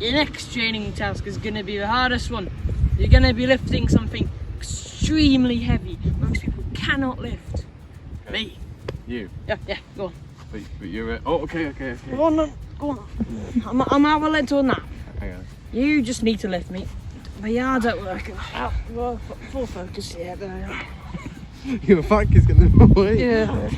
Your next training task is going to be the hardest one. You're going to be lifting something extremely heavy. Most people cannot lift. Okay. Me. You? Yeah, go on. But you're... Oh, okay. Go on. I'm out of legs on that. Hang on. You just need to lift me. My yards at work. Full focus, yeah, there we are. Your back is going to away. Yeah.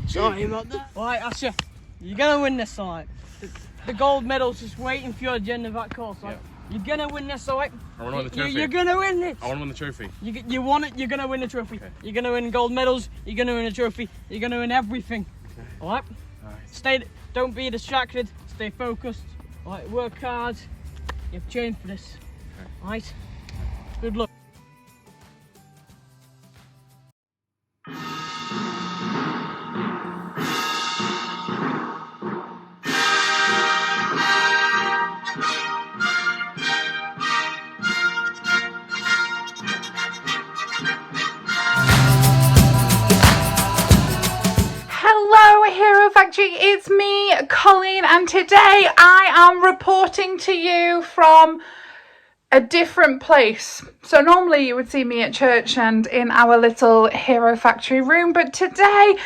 Sorry about that. Right, Asher, you're going to win this, alright? The gold medal's just waiting for you at the end of that course, right? Yeah. You're going to win this, alright? I want to win the trophy. You're going to win it. I want to win the trophy. You want it, you're going to win the trophy. Okay. You're going to win gold medals, you're going to win a trophy, you're going to win everything. Okay. Alright? Alright. Don't be distracted, stay focused. Alright, work hard. You've trained for this. Okay. Alright? Good luck. Hello Hero Factory, it's me, Colleen, and today I am reporting to you from a different place. So normally you would see me at church and in our little Hero Factory room, but today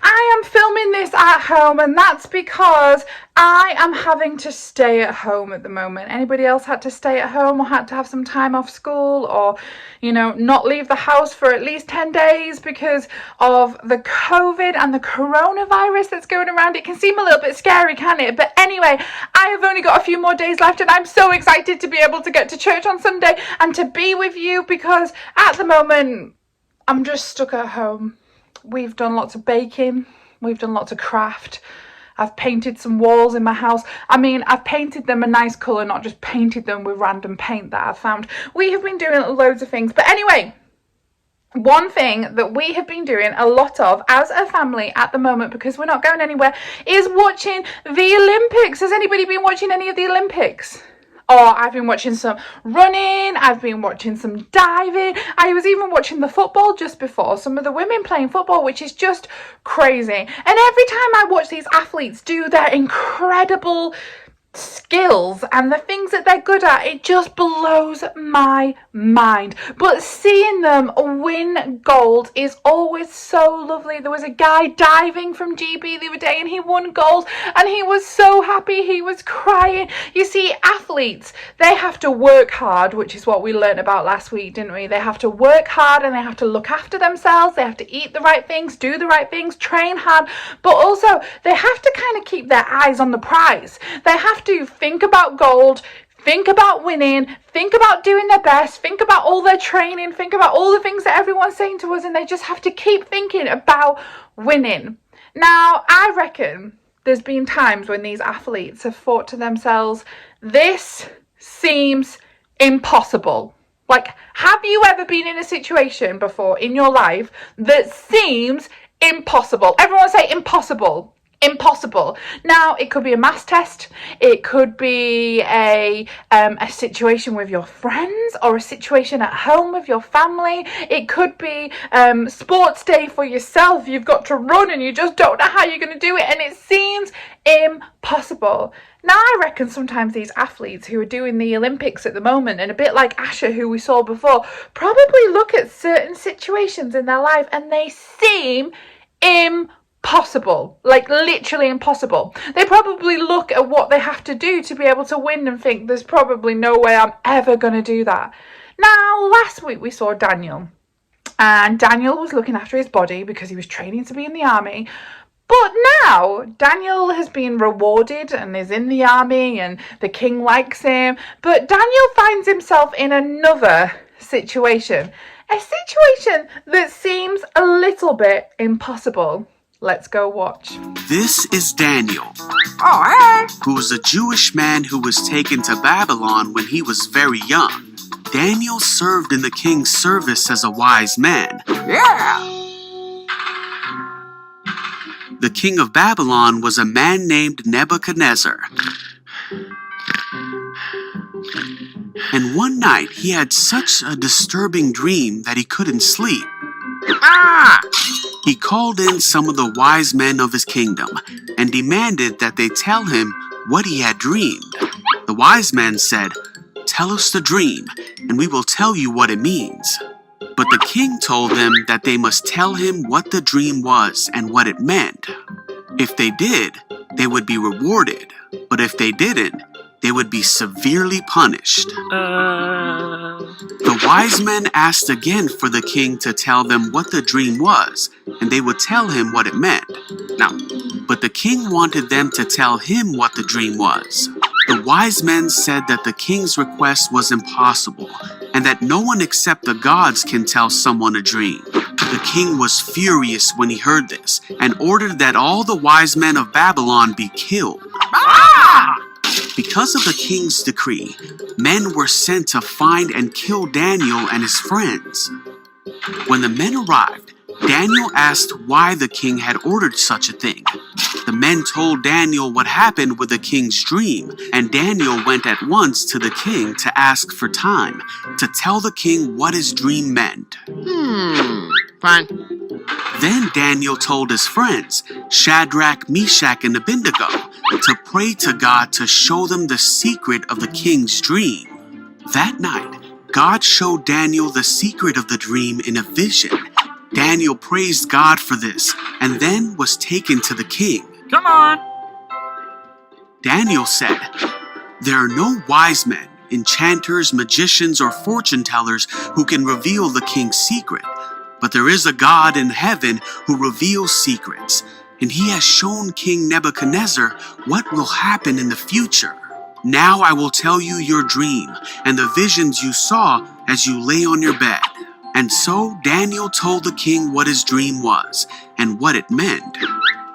I am filming this at home, and that's because I am having to stay at home at the moment. Anybody else had to stay at home or had to have some time off school, or, you know, not leave the house for at least 10 days because of the COVID and the coronavirus that's going around? It can seem a little bit scary, can't it? But anyway, I have only got a few more days left, and I'm so excited to be able to get to church on Sunday and to be with you, because at the moment I'm just stuck at home. We've done lots of baking, we've done lots of craft. I've painted some walls in my house. I mean, I've painted them a nice colour, not just painted them with random paint that I've found. We have been doing loads of things. But anyway, one thing that we have been doing a lot of as a family at the moment, because we're not going anywhere, is watching the Olympics. Has anybody been watching any of the Olympics? Oh, I've been watching some running, I've been watching some diving, I was even watching the football just before, some of the women playing football, which is just crazy. And every time I watch these athletes do their incredible skills and the things that they're good at, it just blows my mind. But seeing them win gold is always so lovely. There was a guy diving from GB the other day and he won gold and he was so happy, he was crying. You see, athletes, they have to work hard, which is what we learned about last week, didn't we? They have to work hard and they have to look after themselves, they have to eat the right things, do the right things, train hard, but also they have to kind of keep their eyes on the prize. They have to think about gold, think about winning, think about doing their best, think about all their training, think about all the things that everyone's saying to us, and they just have to keep thinking about winning. Now, I reckon there's been times when these athletes have thought to themselves, this seems impossible. Like, have you ever been in a situation before in your life that seems impossible? Everyone say impossible. Impossible. Now, it could be a maths test, it could be a situation with your friends, or a situation at home with your family. It could be sports day for yourself. You've got to run and you just don't know how you're going to do it, and it seems impossible. Now, I reckon sometimes these athletes who are doing the Olympics at the moment, and a bit like Asher, who we saw before, probably look at certain situations in their life and they seem impossible, like literally impossible. They probably look at what they have to do to be able to win and think, there's probably no way I'm ever going to do that. Now, last week we saw Daniel, and Daniel was looking after his body because he was training to be in the army. But now Daniel has been rewarded and is in the army and the king likes him. But Daniel finds himself in another situation, a situation that seems a little bit impossible. Let's go watch. This is Daniel, Oh, hey. who was a Jewish man who was taken to Babylon when he was very young. Daniel served in the king's service as a wise man. Yeah. The king of Babylon was a man named Nebuchadnezzar. And one night he had such a disturbing dream that he couldn't sleep. He called in some of the wise men of his kingdom and demanded that they tell him what he had dreamed. The wise men said, "Tell us the dream, and we will tell you what it means." But the king told them that they must tell him what the dream was and what it meant. If they did, they would be rewarded, but if they didn't, they would be severely punished. The wise men asked again for the king to tell them what the dream was, and they would tell him what it meant. But the king wanted them to tell him what the dream was. The wise men said that the king's request was impossible, and that no one except the gods can tell someone a dream. The king was furious when he heard this, and ordered that all the wise men of Babylon be killed. Because of the king's decree, men were sent to find and kill Daniel and his friends. When the men arrived, Daniel asked why the king had ordered such a thing. The men told Daniel what happened with the king's dream, and Daniel went at once to the king to ask for time to tell the king what his dream meant. Fine. Then Daniel told his friends, Shadrach, Meshach, and Abednego, to pray to God to show them the secret of the king's dream. That night, God showed Daniel the secret of the dream in a vision. Daniel praised God for this, and then was taken to the king. Come on. Daniel said, "There are no wise men, enchanters, magicians, or fortune tellers who can reveal the king's secret. But there is a God in heaven who reveals secrets, and he has shown King Nebuchadnezzar what will happen in the future. Now I will tell you your dream and the visions you saw as you lay on your bed." And so Daniel told the king what his dream was and what it meant.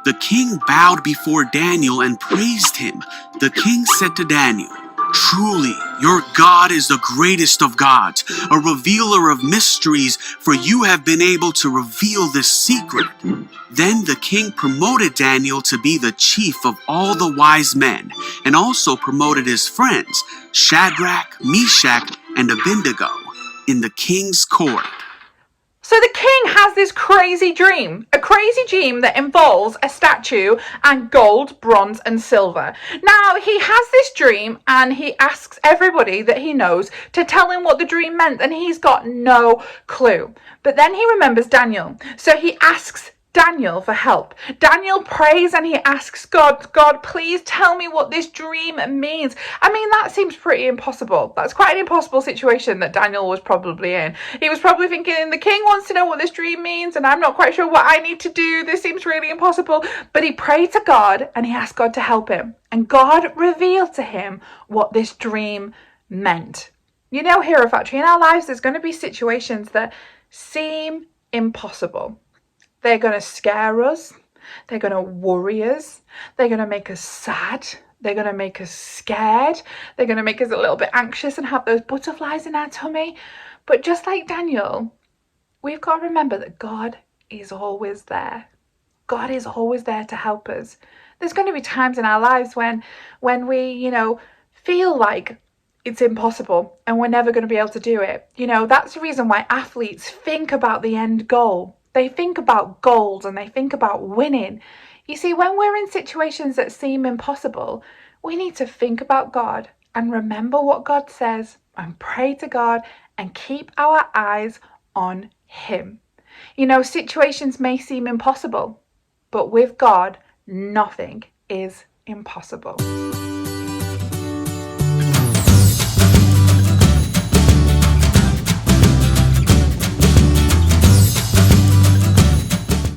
The king bowed before Daniel and praised him. The king said to Daniel, "Truly, your God is the greatest of gods, a revealer of mysteries, for you have been able to reveal this secret." Then the king promoted Daniel to be the chief of all the wise men, and also promoted his friends, Shadrach, Meshach, and Abednego, in the king's court. So the king has this crazy dream, a crazy dream that involves a statue and gold, bronze and silver. Now he has this dream and he asks everybody that he knows to tell him what the dream meant, and he's got no clue. But then he remembers Daniel, so he asks Daniel for help. Daniel prays and he asks God, please tell me what this dream means. I mean, that seems pretty impossible. That's quite an impossible situation that Daniel was probably in. He was probably thinking, the king wants to know what this dream means and I'm not quite sure what I need to do. This seems really impossible. But he prayed to God and he asked God to help him. And God revealed to him what this dream meant. You know, Hero Factory, in our lives, there's going to be situations that seem impossible. They're going to scare us. They're going to worry us. They're going to make us sad. They're going to make us scared. They're going to make us a little bit anxious and have those butterflies in our tummy. But just like Daniel, we've got to remember that God is always there. God is always there to help us. There's going to be times in our lives when we, feel like it's impossible and we're never going to be able to do it. That's the reason why athletes think about the end goal. They think about goals and they think about winning. You see, when we're in situations that seem impossible, we need to think about God and remember what God says and pray to God and keep our eyes on Him. Situations may seem impossible, but with God, nothing is impossible.